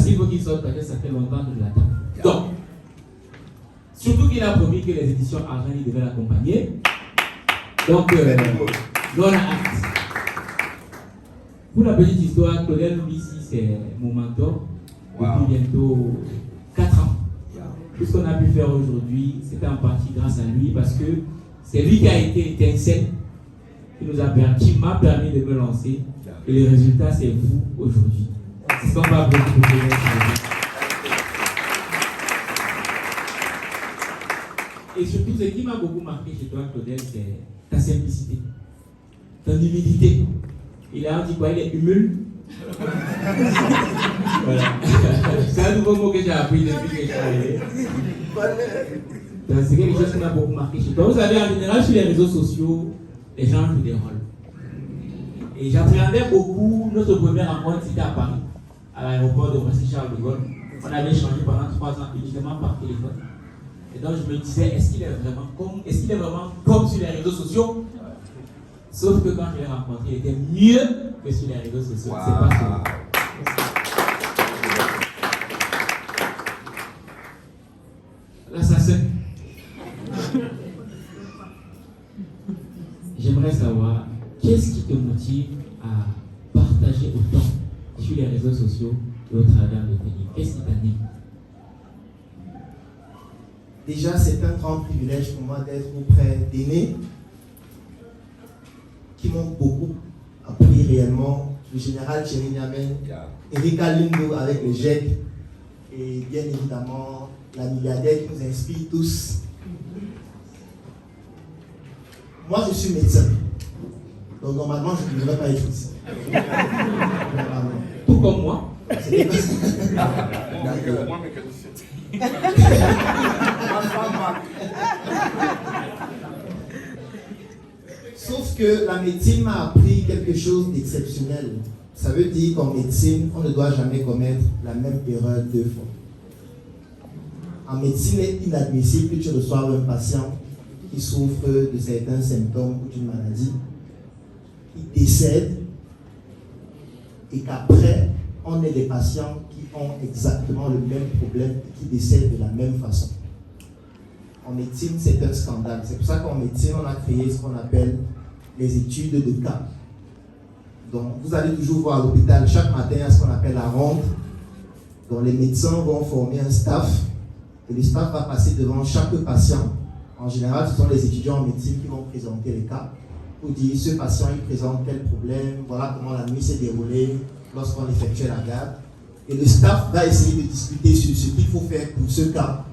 parce qu'il faut qu'il sorte parce que ça fait longtemps que je l'attends. Donc, surtout qu'il a promis que les éditions Argent devaient l'accompagner. Donc, on a hâte. Pour la petite histoire, Claudel ici, c'est mon mentor depuis bientôt 4 ans. Tout ce qu'on a pu faire aujourd'hui, c'était en partie grâce à lui parce que c'est lui qui a été étincelle, qui m'a permis de me lancer. Et le résultat, c'est vous aujourd'hui. C'est ce qu'on va beaucoup vous donner aujourd'hui. Et surtout, ce qui m'a beaucoup marqué chez toi, Claudel, c'est ta simplicité, ton humilité. Il a dit quoi? Il est humble. Voilà. C'est un nouveau mot que j'ai appris depuis que je suis arrivé. C'est quelque chose qui m'a beaucoup marqué chez toi. Vous savez, en général, sur les réseaux sociaux, les gens jouent des rôles. Et j'appréhendais beaucoup notre première rencontre, c'était à Paris, à l'aéroport de Roissy-Charles de Gaulle. On avait échangé pendant 3 ans uniquement par téléphone. Et donc je me disais, est-ce qu'il est vraiment comme sur les réseaux sociaux? Sauf que quand je l'ai rencontré, il était mieux que sur les réseaux sociaux. C'est pas ça. L'assassin. J'aimerais savoir, qu'est-ce qui te motive à partager autant sur les réseaux sociaux et au travers de tes livres? Qu'est-ce qui t'anime? Déjà, c'est un grand privilège pour moi d'être auprès d'aînés qui m'ont beaucoup appris réellement. Le général Thierry Niamen, Eric Alindo avec le GEC et bien évidemment la milliardaire qui nous inspire tous. Moi, je suis médecin. Donc normalement, je ne devrais pas être ici. Tout comme moi. Sauf que la médecine m'a appris quelque chose d'exceptionnel. Ça veut dire qu'en médecine, on ne doit jamais commettre la même erreur 2 fois. En médecine, il est inadmissible que tu reçoives un patient qui souffre de certains symptômes ou d'une maladie, qui décède, et qu'après, on ait des patients qui ont exactement le même problème et qui décèdent de la même façon. En médecine, c'est un scandale. C'est pour ça qu'en médecine, on a créé ce qu'on appelle les études de cas. Donc, vous allez toujours voir à l'hôpital, chaque matin, il y a ce qu'on appelle la ronde. Donc, les médecins vont former un staff et le staff va passer devant chaque patient. En général, ce sont les étudiants en médecine qui vont présenter les cas pour dire ce patient il présente tel problème, voilà comment la nuit s'est déroulée lorsqu'on effectuait la garde. Et le staff va essayer de discuter sur ce qu'il faut faire pour ce cas.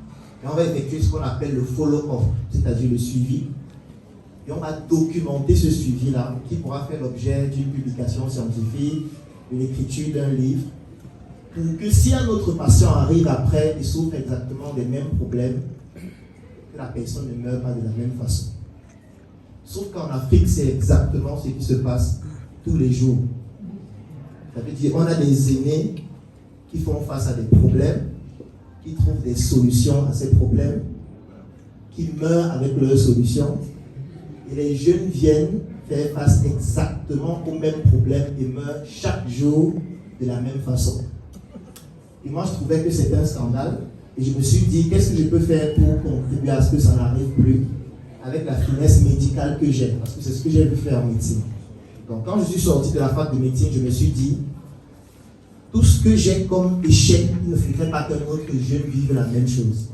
Et on va effectuer ce qu'on appelle le follow-up, c'est-à-dire le suivi. Et on va documenter ce suivi-là qui pourra faire l'objet d'une publication scientifique, de l'écriture d'un livre, pour que si un autre patient arrive après et souffre exactement des mêmes problèmes, que la personne ne meure pas de la même façon. Sauf qu'en Afrique, c'est exactement ce qui se passe tous les jours. Ça veut dire qu'on a des aînés qui font face à des problèmes, qui trouvent des solutions à ces problèmes, qui meurent avec leurs solutions, et les jeunes viennent faire face exactement au même problème et meurent chaque jour de la même façon. Et moi, je trouvais que c'était un scandale, et je me suis dit, qu'est-ce que je peux faire pour contribuer à ce que ça n'arrive plus, avec la finesse médicale que j'ai, parce que c'est ce que j'ai vu faire en médecine. Donc, quand je suis sorti de la fac de médecine, je me suis dit, tout ce que j'ai comme échec, il ne faudrait pas qu'un autre jeune vive la même chose.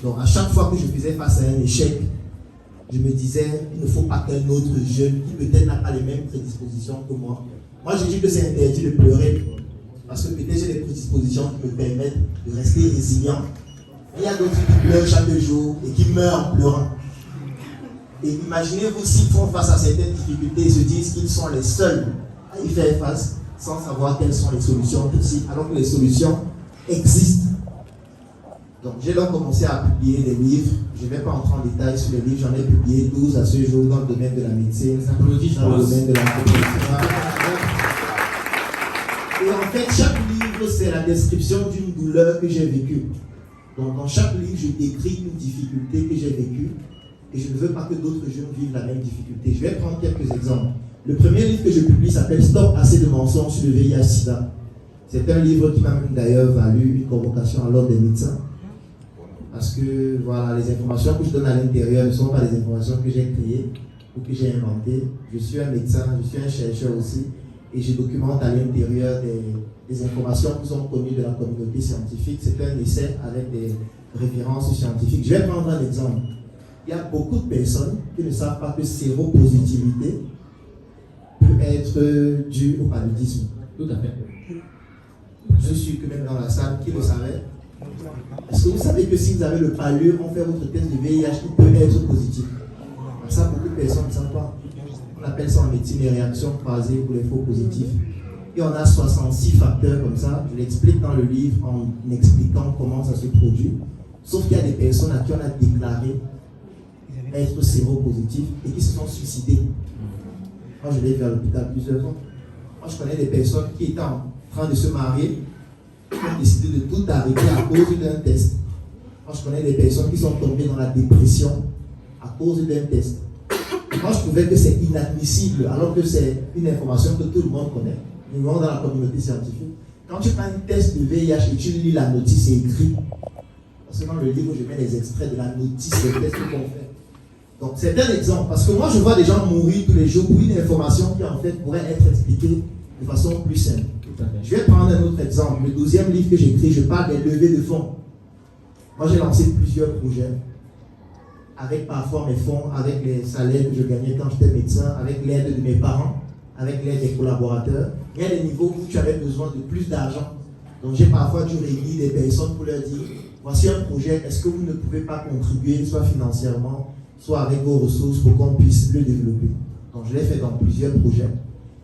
Donc, à chaque fois que je faisais face à un échec, je me disais, il ne faut pas qu'un autre jeune, qui peut-être n'a pas les mêmes prédispositions que moi. Moi, je dis que c'est interdit de pleurer, parce que peut-être j'ai des prédispositions qui me permettent de rester résilient. Mais il y a d'autres qui pleurent chaque jour et qui meurent en pleurant. Et imaginez-vous s'ils font face à certaines difficultés et se disent qu'ils sont les seuls à y faire face, sans savoir quelles sont les solutions ici, alors que les solutions existent. Donc j'ai donc commencé à publier des livres. Je ne vais pas entrer en détail sur les livres, j'en ai publié 12 à ce jour dans le domaine de la médecine, dans le domaine de l'entrepreneuriat. Et en fait, chaque livre, c'est la description d'une douleur que j'ai vécue. Donc dans chaque livre, je décris une difficulté que j'ai vécue et je ne veux pas que d'autres jeunes vivent la même difficulté. Je vais prendre quelques exemples. Le premier livre que je publie s'appelle « Stop assez de mensonges sur le VIH-Sida ». C'est un livre qui m'a même d'ailleurs valu une convocation à l'ordre des médecins. Parce que voilà, les informations que je donne à l'intérieur ne sont pas des informations que j'ai créées ou que j'ai inventées. Je suis un médecin, je suis un chercheur aussi, et je documente à l'intérieur des informations qui sont connues de la communauté scientifique. C'est un essai avec des références scientifiques. Je vais prendre un exemple. Il y a beaucoup de personnes qui ne savent pas que séropositivité peut être due au paludisme. Tout à fait. Je suis que même dans la salle, qui le savait? Est-ce que vous savez que si vous avez le palu, on fait votre test de VIH, il peut être positif? Ça, beaucoup de personnes ne savent pas. On appelle ça en médecine les réactions croisées pour les faux positifs. Et on a 66 facteurs comme ça. Je l'explique dans le livre en expliquant comment ça se produit. Sauf qu'il y a des personnes à qui on a déclaré être séropositif et qui se sont suicidés. Moi, je l'ai vu à l'hôpital plusieurs fois. Moi, je connais des personnes qui étaient en train de se marier, qui ont décidé de tout arrêter à cause d'un test. Moi, je connais des personnes qui sont tombées dans la dépression à cause d'un test. Moi, je trouvais que c'est inadmissible, alors que c'est une information que tout le monde connaît, du moins dans la communauté scientifique. Quand tu prends un test de VIH et tu lis la notice, c'est écrit. Parce que dans le livre, je mets les extraits de la notice des tests qu'on fait. Donc, c'est un exemple. Parce que moi, je vois des gens mourir tous les jours pour une information qui, en fait, pourrait être expliquée de façon plus simple. Je vais prendre un autre exemple. Le 12e livre que j'écris, je parle des levées de fonds. Moi, j'ai lancé plusieurs projets. Avec parfois mes fonds, avec les salaires que je gagnais quand j'étais médecin, avec l'aide de mes parents, avec l'aide des collaborateurs. Il y a des niveaux où tu avais besoin de plus d'argent. Donc, j'ai parfois dû réunir des personnes pour leur dire, voici un projet, est-ce que vous ne pouvez pas contribuer, soit financièrement, soit avec vos ressources pour qu'on puisse le développer. Donc je l'ai fait dans plusieurs projets.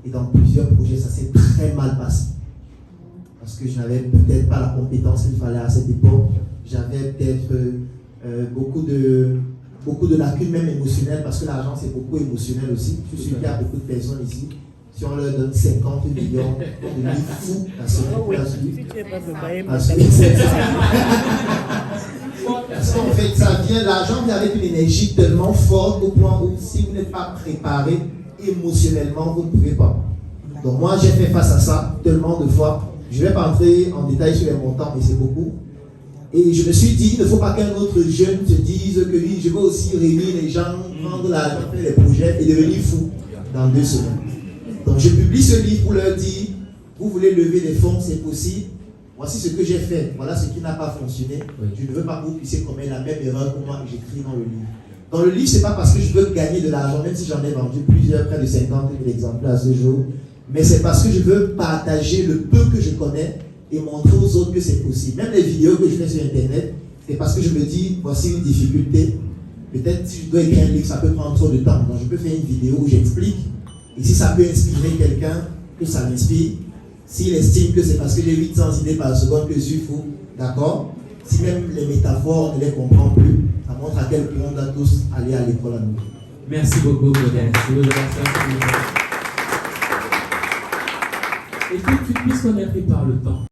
Et dans plusieurs projets, ça s'est très mal passé. Parce que je n'avais peut-être pas la compétence qu'il fallait à cette époque. J'avais peut-être beaucoup de lacunes, même émotionnelles, parce que l'argent c'est beaucoup émotionnel aussi. Je suis sûr qu'il y a beaucoup de personnes ici. Si on leur donne 50 millions, on devient fou la semaine. Parce qu'en fait, ça vient, l'argent vient avec une énergie tellement forte au point où si vous n'êtes pas préparé émotionnellement, vous ne pouvez pas. Donc moi, j'ai fait face à ça tellement de fois. Je ne vais pas entrer en détail sur les montants, mais c'est beaucoup. Et je me suis dit, il ne faut pas qu'un autre jeune se dise que oui, je veux aussi réunir les gens, prendre l'argent, faire les projets et devenir fou dans 2 semaines. Donc je publie ce livre pour leur dire, vous voulez lever des fonds, c'est possible. Voici ce que j'ai fait, voilà ce qui n'a pas fonctionné. Oui. Je ne veux pas que vous puissiez commettre la même erreur que moi que j'écris dans le livre. Dans le livre, ce n'est pas parce que je veux gagner de l'argent, même si j'en ai vendu plusieurs, près de 50 000 exemplaires à ce jour, mais c'est parce que je veux partager le peu que je connais et montrer aux autres que c'est possible. Même les vidéos que je fais sur Internet, c'est parce que je me dis, voici une difficulté. Peut-être si je dois écrire un livre, ça peut prendre trop de temps. Donc je peux faire une vidéo où j'explique. Et si ça peut inspirer quelqu'un, que ça m'inspire. S'il estime que c'est parce que j'ai 800 idées par seconde que je suis fou, d'accord? Si même les métaphores, on ne les comprend plus, ça montre à quel point on doit tous aller à l'école à nous. Merci beaucoup, Claudel. Et puis, puisqu'on est pris par le temps,